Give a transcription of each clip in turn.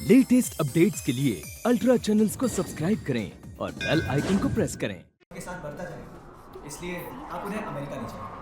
Latest updates के लिए ultra channels को सब्सक्राइब करें और बेल आइकन को प्रेस करें। के साथ बढ़ता जाएगा, इसलिए आप उन्हें अमेरिका ले जाएं।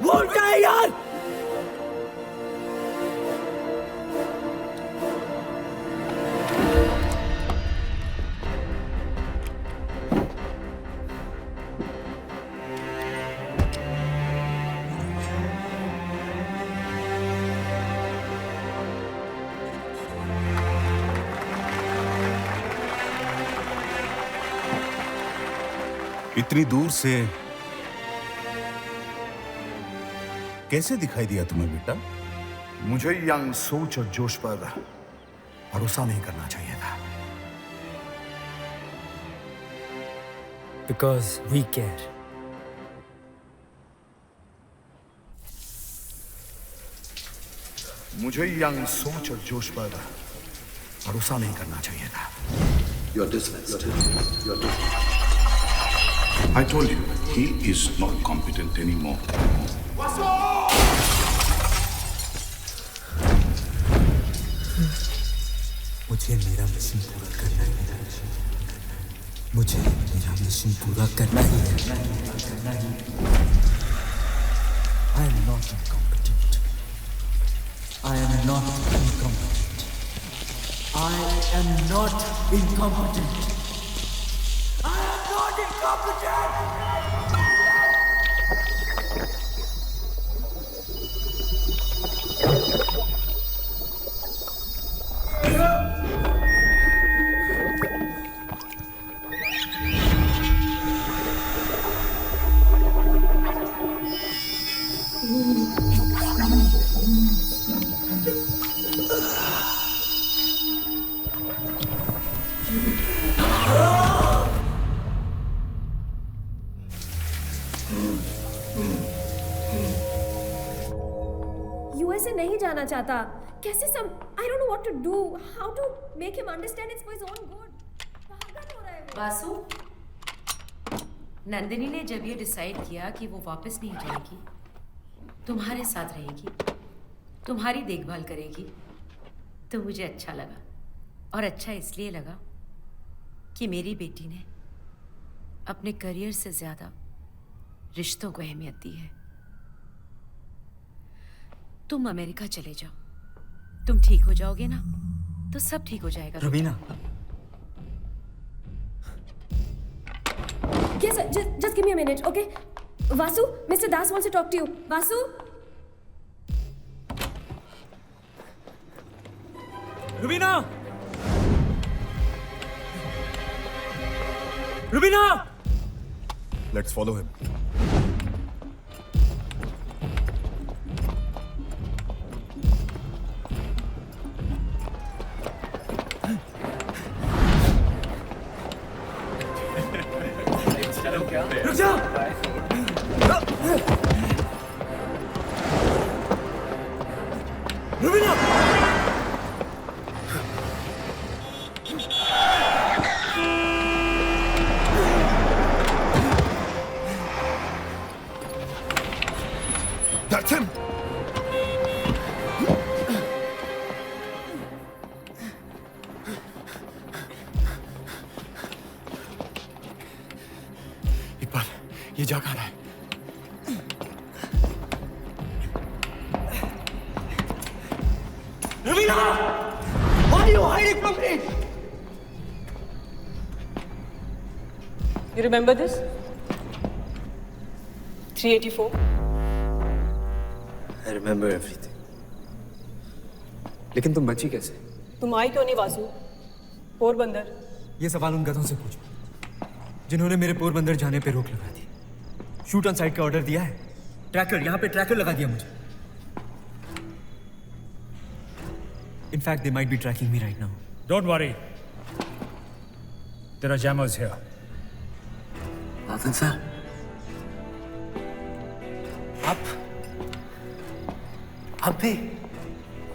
वो उल्टा है यार। इतनी दूर से कैसे दिखाई दिया तुम्हें बेटा? मुझे यंग सोच और जोश पर भरोसा नहीं करना चाहिए था। Because we care. मुझे यंग सोच और जोश पर भरोसा नहीं करना चाहिए था। You're dismissed. You're dismissed. I told you, he is not competent anymore. मुझे मेरा मिशन पूरा करना ही है। मुझे मेरा मिशन पूरा करना ही है। I am not incompetent. I am not incompetent. I am not incompetent. I am not incompetent. USA नहीं जाना चाहता। कैसे some I don't know what to do, how to make him understand it's for his own good. पागल हो रहा है वो। वासु, नंदिनी ने जब ये डिसाइड किया कि वो वापस नहीं जाएगी, तुम्हारे साथ रहेगी, तुम्हारी देखभाल करेगी, तो मुझे अच्छा लगा। और अच्छा इसलिए लगा कि मेरी बेटी ने अपने करियर से ज्यादा रिश्तों को अहमियत दी है। तुम अमेरिका चले जाओ, तुम ठीक हो जाओगे ना, तो सब ठीक हो जाएगा। Raveena, Yes, sir. Just give me a minute, okay? Vasu, Mr. Das wants to talk to you. Vasu? Raveena, Raveena, Let's follow him. रुक जा। रवीना, ये जा कहाँ है? Ravina! What are you hiding from me? You remember this? 384? I remember everything. लेकिन तुम बची कैसे? तुम आई क्यों नहीं वासु? पोरबंदर। ये सवाल उन गधों से पूछो जिन्होंने मेरे पोरबंदर जाने पे रोक लगा दी। शूट ऑन साइट का ऑर्डर दिया है। ट्रैकर, यहाँ पे ट्रैकर लगा दिया मुझे। In fact, they might be tracking me right now. Don't worry. There are jammers here. Nathan sir. आप भी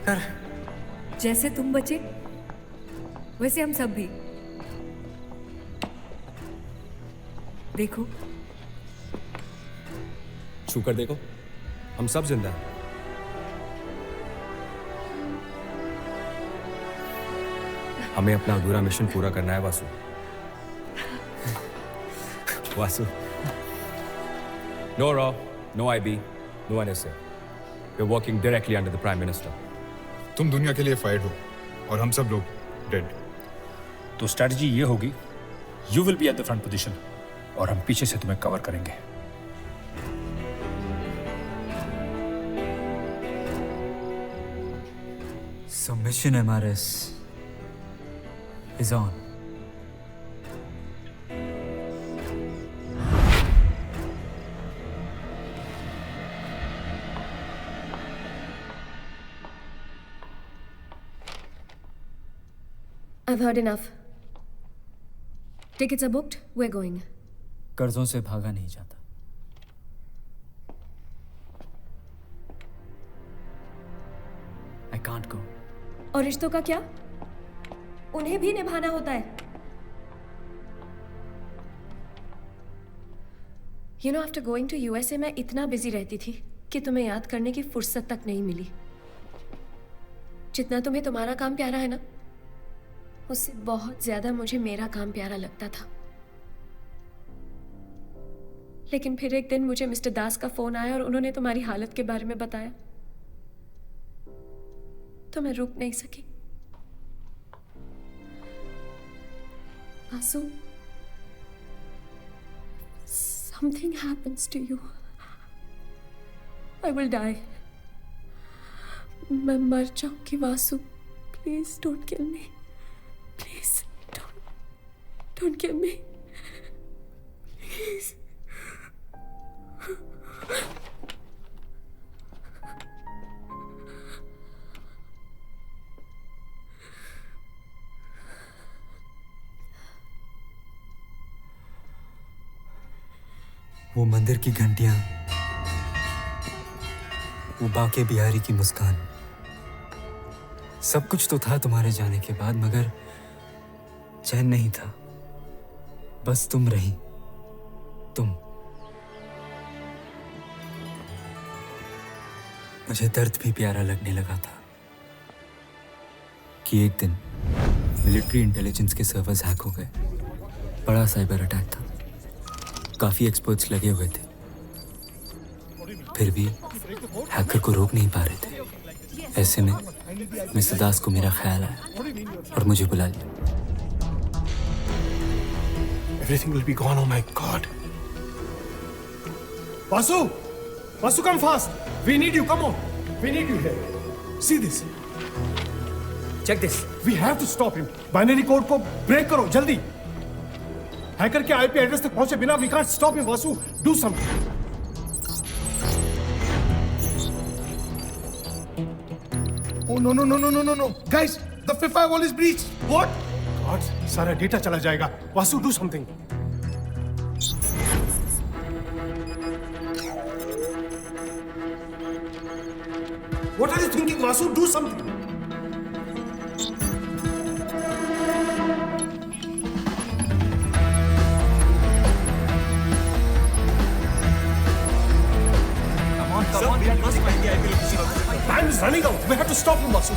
कर जैसे तुम बचे वैसे हम सब भी। देखो, छू कर देखो, हम सब जिंदा हैं। हमें अपना अधूरा मिशन पूरा करना है Vasu. Vasu. No Raw, no IB, no NSA. We're working directly under the Prime Minister. तुम दुनिया के लिए फाइट हो और हम सब लोग डेड। तो स्ट्रैटेजी ये होगी, you will be at the front position और हम पीछे से तुम्हें कवर करेंगे। So mission MRS is on. I've heard enough. Tickets are booked. We're going. कर्जों से भागा नहीं जाता। I can't go. और रिश्तों का क्या? उन्हें भी निभाना होता है। You know, after going to USA, मैं इतना बिजी रहती थी कि तुम्हें याद करने की फुर्सत तक नहीं मिली। जितना तुम्हें तुम्हारा काम प्यारा है ना, उससे बहुत ज्यादा मुझे मेरा काम प्यारा लगता था। लेकिन फिर एक दिन मुझे मिस्टर दास का फोन आया और उन्होंने तुम्हारी हालत के बारे में बताया, तो मैं रुक नहीं सकी। आंसू, something happens to you, I will die. मैं मर जाऊंगी Vasu. Please don't kill me. Please don't kill me. Please. वो मंदिर की घंटियां, वो बाके बिहारी की मुस्कान, सब कुछ तो था तुम्हारे जाने के बाद, मगर चैन नहीं था। बस तुम रही, तुम। मुझे दर्द भी प्यारा लगने लगा था कि एक दिन मिलिट्री इंटेलिजेंस के सर्वर्स हैक हो गए। बड़ा साइबर अटैक था, काफी एक्सपर्ट्स लगे हुए थे, फिर भी हैकर को रोक नहीं पा रहे थे। ऐसे में मिस्टर दास को मेरा ख्याल आया और मुझे बुला लिया। Everything will be gone. Oh my God. Vasu, Vasu, come fast. We need you. Come on. We need you here. See this. Check this. We have to stop him. Binary code को break करो जल्दी। Hacker के IP address तक पहुंचे बिना we can't stop him. Vasu, do something. Oh no no no no no no no. Guys, the firewall is breached. What? God, सारा data चला जाएगा। Vasu, do something. What are you thinking, Vasu? Do something. Come on, Time is running out. We have to stop him, Vasu.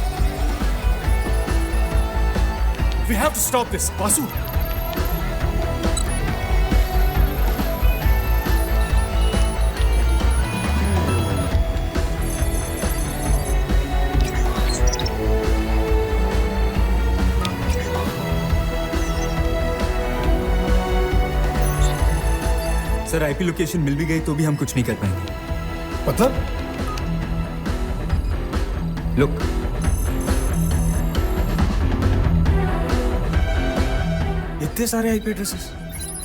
We have to stop this, Vasu. Sir IP location मिल भी गई तो भी हम कुछ नहीं कर पाएंगे। मतलब लुक, इतने सारे IP addresses.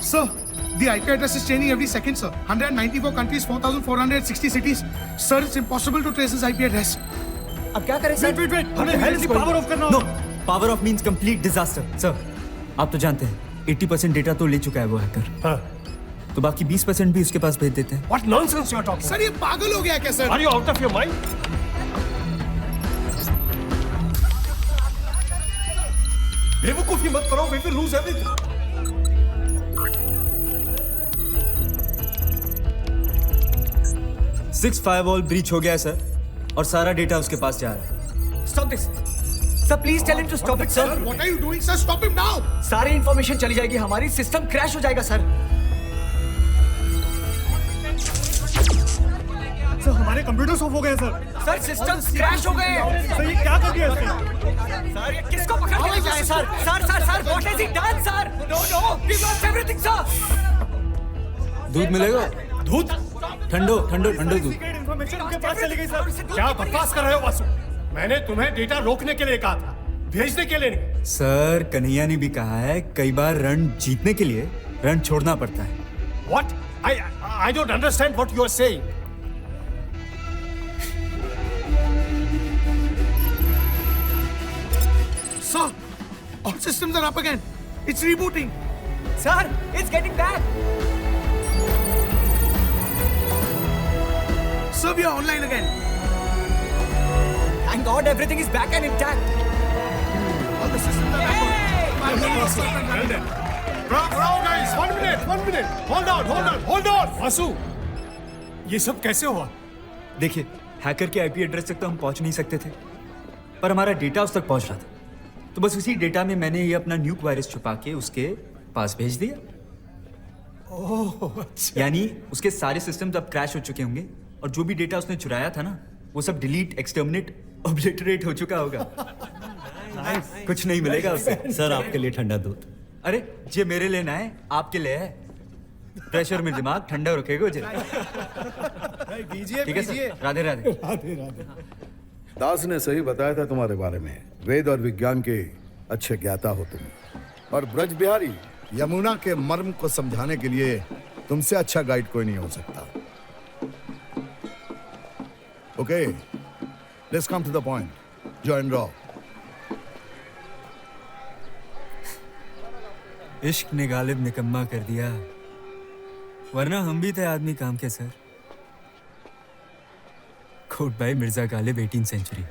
Sir, the IP address is changing every second, sir. 194 countries, 4,460 cities. Sir, it's impossible to trace his IP address. अब क्या करें सर? Wait. हमें पावर ऑफ करना no, power off means complete disaster. Sir, आप तो जानते हैं 80% data तो ले चुका है वो हैकर। हाँ। तो बाकी 20% भी उसके पास भेज देते हैं। What nonsense you are talking? Sir, ये पागल हो गया क्या sir? Are you out of your mind? बेवकूफी मत करो, we will lose everything. Six firewall breach हो गया है सर, और सारा डेटा उसके पास जा रहा है। Stop this. Sir, please tell him to stop it, sir. Sir, what are you doing, sir? Stop him now. सारी इंफॉर्मेशन चली जाएगी, हमारी सिस्टम क्रैश हो जाएगा सर। सर, हमारे कंप्यूटर्स ऑफ हो गए सर। सर, सिस्टम क्रैश हो गए। सर, ये क्या कर दिया इसने? सर, ये किसको पकड़ के ले जाए sir? Sir, what has he done, sir? No, we lost everything, sir. दूध मिलेगा? दूध? ठंडो दूध। इन्फॉर्मेशन उनके पास चली गई सर। क्या बकवास कर रहे हो वासु? मैंने तुम्हें डेटा रोकने के लिए कहा था, भेजने के लिए नहीं। सर, कन्हैया ने भी कहा है कई बार रन जीतने के लिए रन छोड़ना पड़ता है। What? I don't understand what you are saying. Sir, all systems are up again. It's rebooting. Sir, it's getting back. Sir, we are online again. Thank God everything is back and intact. All the systems are back. Bravo, guys. One minute. Hold on. Vasu, ये सब कैसे हुआ? देखिए, hacker के IP address तक तो हम पहुंच नहीं सकते थे, पर हमारा डेटा उस तक पहुंच रहा था। तो बस उसी डेटा में मैंने ये अपना न्यूक वायरस छुपा के उसके पास भेज दिया। ओह, अच्छा। यानी उसके सारे सिस्टम्स अब क्रैश हो चुके होंगे, और जो भी डेटा उसने चुराया था ना, वो सब डिलीट, एक्सटर्मिनेट, ऑब्लिटरेट हो चुका होगा। कुछ नहीं मिलेगा उससे। सर, आपके लिए ठंडा दूध। अरे, ये मेरे लिए ना है, आपके लिए है। प्रेशर में दिमाग ठंडा रखेगा मुझे। ठीक है सर, राधे राधे। दास ने सही बताया था तुम्हारे बारे में। वेद और विज्ञान के अच्छे ज्ञाता हो तुम। और ब्रज बिहारी, यमुना के मर्म को समझाने के लिए तुमसे अच्छा गाइड कोई नहीं हो सकता। Okay, let's come to the point. Join रॉ। इश्क ने गालिब निकम्मा कर दिया, वरना हम भी थे आदमी काम के sir. Quote by Mirza Ghalib, 18th century.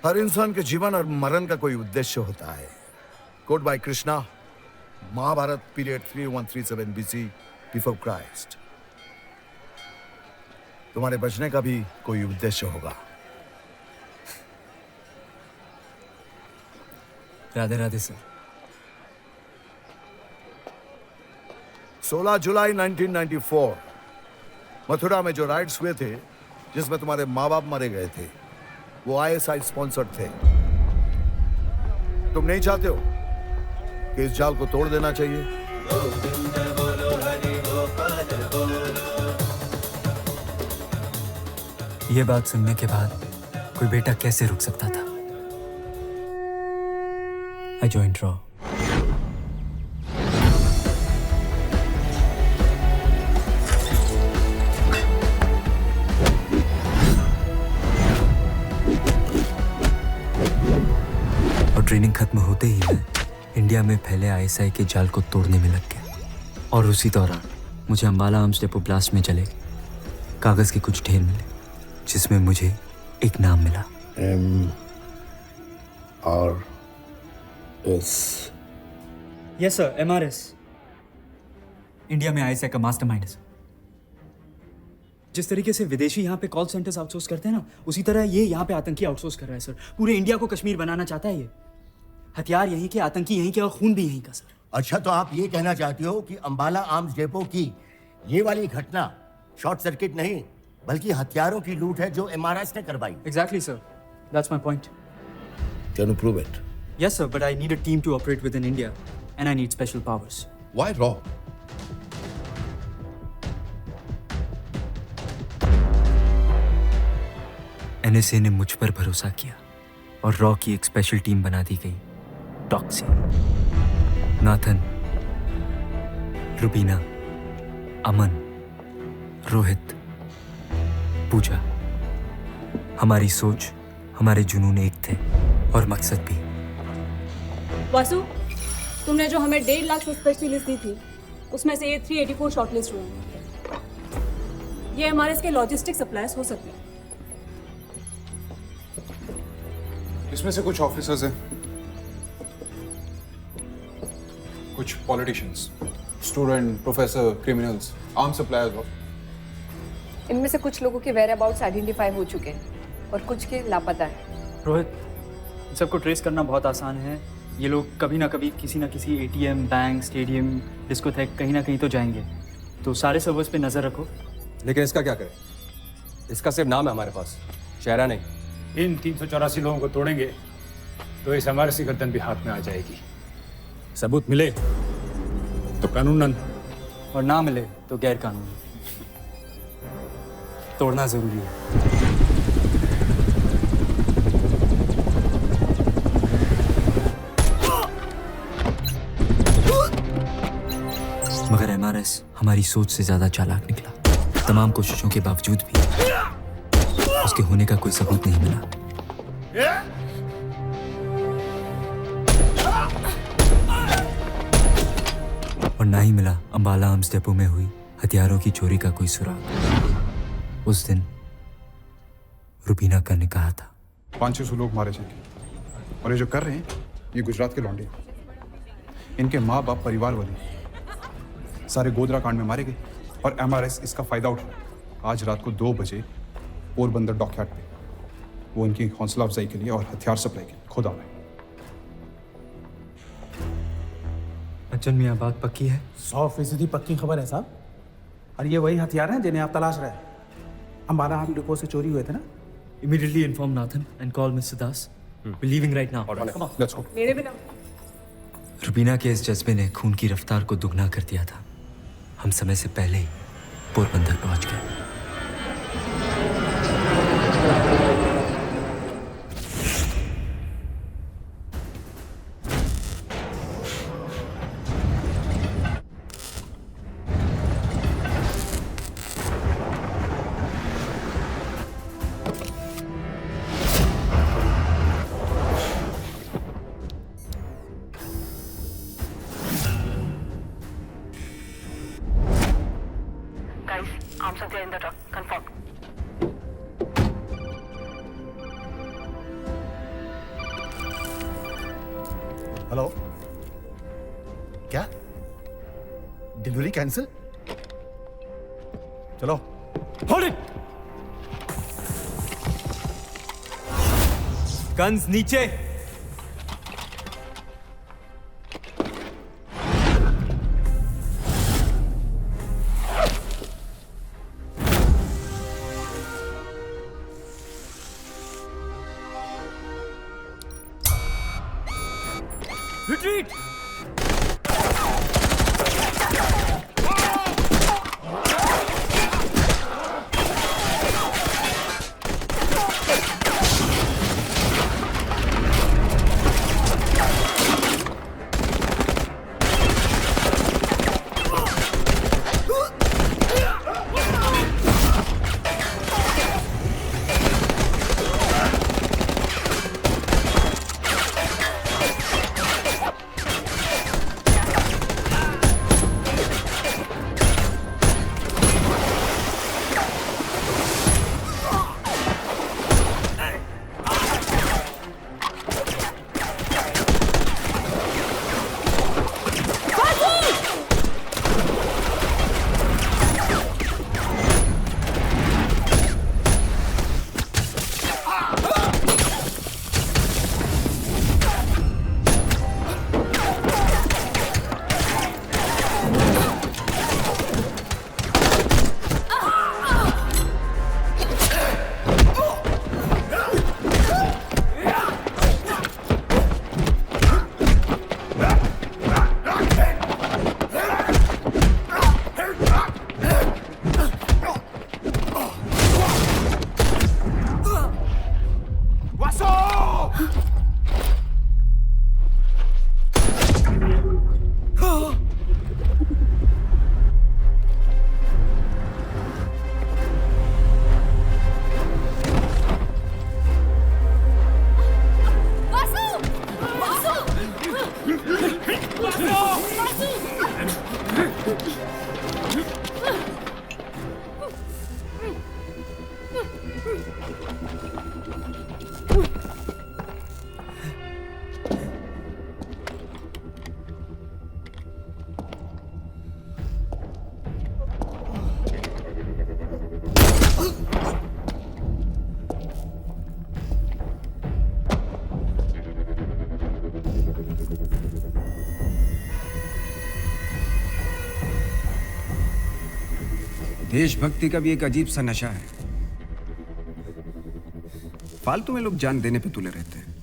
हर इंसान के जीवन और मरण का कोई उद्देश्य होता है। Quote by Krishna, Mahabharata period 3137 BC before Christ. तुम्हारे बचने का भी कोई उद्देश्य होगा। राधे राधे सर। 16 जुलाई 1994 मथुरा में जो राइट्स हुए थे, जिसमें तुम्हारे माँ बाप मारे गए थे, वो ISI स्पॉन्सर्ड थे। तुम नहीं चाहते हो कि इस जाल को तोड़ देना चाहिए? ये बात सुनने के बाद कोई बेटा कैसे रुक सकता था? I joined Raw. और ट्रेनिंग खत्म होते ही मैं इंडिया में फैले ISI के जाल को तोड़ने में लग गया। और उसी दौरान मुझे अंबाला आर्म्स डेपो ब्लास्ट में चले कागज के कुछ ढेर मिले, जिसमें मुझे एक नाम मिला। MRS। Yes sir, MRS। India में ISI का मास्टरमाइंड है। जिस तरीके से विदेशी यहाँ पे कॉल सेंटर्स आउटसोर्स करते हैं ना, उसी तरह ये यहाँ पे आतंकी आउटसोर्स कर रहा है सर। पूरे इंडिया को कश्मीर बनाना चाहता है ये। हथियार यहीं के, आतंकी यहीं के, और खून भी यहीं का सर। अच्छा, तो आप ये कहना चाहते हो कि अंबाला आर्म्स डेपो की ये वाली घटना शॉर्ट सर्किट नहीं, बल्कि हथियारों की लूट है जो MRS ने करवाई? Exactly, sir. That's my point. Can you prove it? Yes, sir, but I need a team to operate within India, and I need special powers. Why Raw? NSA ने मुझ पर भरोसा किया और रॉ की एक स्पेशल टीम बना दी गई, टॉक्सी। नाथन, रुबीना, अमन, रोहित, पूजा, हमारी सोच, हमारे जुनून एक थे और मकसद भी। वासु, तुमने जो हमें 1.5 लाख सस्पेक्ट्स की लिस्ट दी थी, उसमें से ये 384 शॉर्टलिस्ट हुए हैं। ये हमारे इसके लॉजिस्टिक सप्लायर्स हो सकते हैं। इसमें से कुछ ऑफिसर्स हैं, कुछ politicians, student, professor, criminals, arm suppliers. इनमें से कुछ लोगों के वेयर अबाउट्स आइडेंटिफाई हो चुके हैं और कुछ के लापता हैं। रोहित, इन सबको ट्रेस करना बहुत आसान है। ये लोग कभी ना कभी किसी ना किसी ATM, बैंक, स्टेडियम, डिस्कोथेक कहीं ना कहीं तो जाएंगे। तो सारे सर्वर्स पे नज़र रखो। लेकिन इसका क्या करें? इसका सिर्फ नाम है हमारे पास, चेहरा नहीं। इन 384 लोगों को तोड़ेंगे तो इस हमारे सी गर्दन भी हाथ में आ जाएगी। सबूत मिले तो कानूनन, और ना मिले तो गैर कानूनी। तोड़ना जरूरी है। मगर MRS हमारी सोच से ज्यादा चालाक निकला। तमाम कोशिशों के बावजूद भी उसके होने का कोई सबूत नहीं मिला। और ना ही मिला अंबाला आर्म्स डेपो में हुई हथियारों की चोरी का कोई सुराग। उस दिन रुबीना का निकाह था। 500 लोग मारे जाएंगे और ये जो कर रहे हैं ये गुजरात के लौंडे, इनके माँ बाप, परिवार वाले सारे गोधरा कांड में मारे गए और MRS इसका फायदा उठा। आज रात को 2 बजे पोरबंदर डॉकयार्ड पे वो इनकी हौसला अफजाई के लिए और हथियार सप्लाई के लिए खुद आ रहे हैं। अच्चन मियाँ, बात पक्की है? 100% पक्की खबर है साहब। और ये वही हथियार हैं जिन्हें आप तलाश रहे हैं। अंबाला आर्म डिपो से चोरी हुए थे ना। Immediately inform Nathan and call Mr. Das. We're leaving right now. Come on, let's go. मेरे बिना रुबीना के इस जज्बे ने खून की रफ्तार को दुगना कर दिया था। हम समय से पहले ही पोरबंदर पहुंच गए। arms are there in the truck. Confirmed. Hello, क्या डिलीवरी कैंसिल? चलो। Hold it. गन्स नीचे। Retreat! देशभक्ति का भी एक अजीब सा नशा है। फालतू में लोग जान देने पे तुले रहते हैं।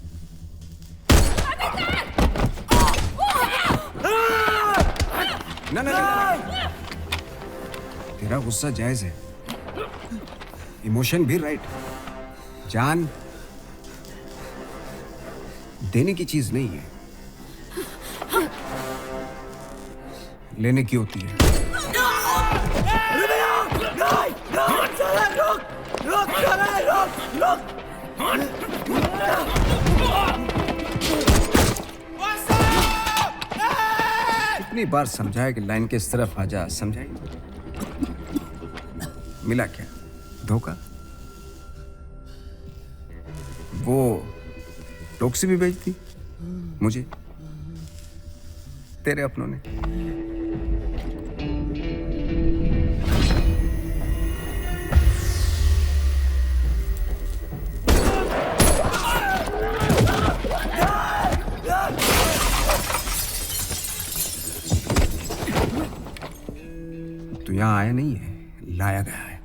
ना ना ना, तेरा गुस्सा जायज है, इमोशन भी राइट। जान देने की चीज नहीं है, लेने की होती है। कितनी बार समझाया कि लाइन के इस तरफ आ जा, समझाई? मिला क्या? धोखा। वो टॉक्सी भी भेजती मुझे तेरे अपनों ने। तो यहां आया नहीं है, लाया गया है।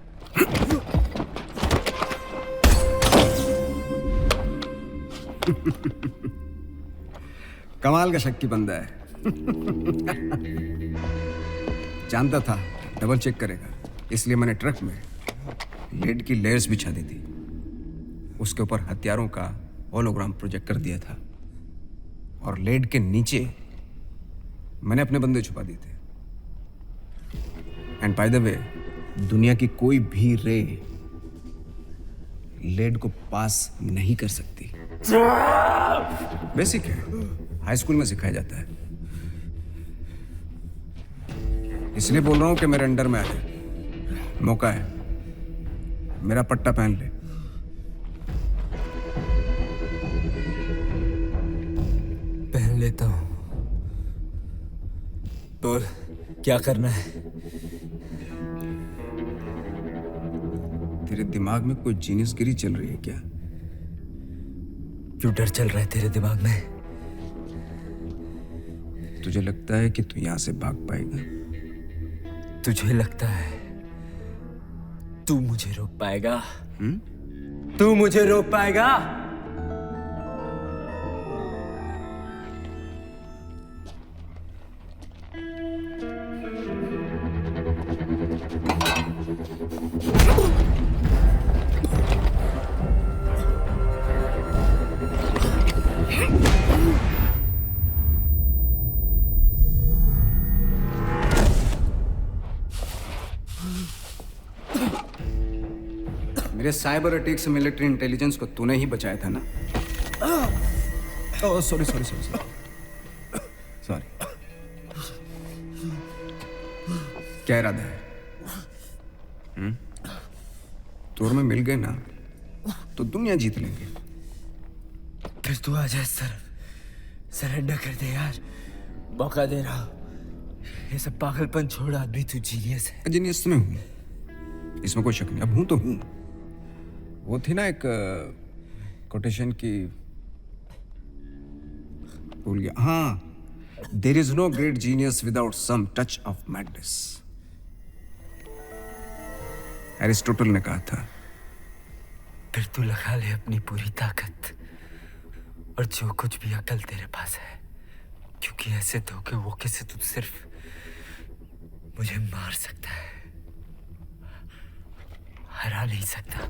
कमाल का शक्की बंदा है। जानता था डबल चेक करेगा, इसलिए मैंने ट्रक में लेड की लेयर्स बिछा दी थी। उसके ऊपर हथियारों का होलोग्राम प्रोजेक्ट कर दिया था और लेड के नीचे मैंने अपने बंदे छुपा दिए थे। एंड बाय द वे, दुनिया की कोई भी रे लेड को पास नहीं कर सकती। बेसिक है, हाई स्कूल में सिखाया जाता है। इसलिए बोल रहा हूं कि मेरे अंडर में आ जाए। मौका है, मेरा पट्टा पहन ले। पहन लेता हूं। तो क्या करना है? तेरे दिमाग में कोई जीनियसगिरी चल रही है क्या? क्यों डर चल रहा है तेरे दिमाग में? तुझे लगता है कि तू यहां से भाग पाएगा? तुझे लगता है तू मुझे रोक पाएगा? तू मुझे रोक पाएगा? मेरे साइबर अटैक से मिलिट्री इंटेलिजेंस को तूने ही बचाया था ना? Oh sorry sorry sorry sorry. क्या इरादा है? तोर में मिल गए ना तो दुनिया जीत लेंगे। फिर तू आ जाए सर, सरेंडर कर दे यार, मौका दे रहा। ये सब पागलपन छोड़, आदमी तू जीनियस है। जीनियस तो मैं हूं, इसमें कोई शक नहीं। अब हूं तो हूं। वो थी ना एक कोटेशन की, भूल गया। हाँ, there is no great genius without some touch of madness, Aristotle ने कहा था। फिर तू लगा ले अपनी पूरी ताकत और जो कुछ भी अकल तेरे पास है, क्योंकि ऐसे धोखे वोखे से तू सिर्फ मुझे मार सकता है, हरा नहीं सकता।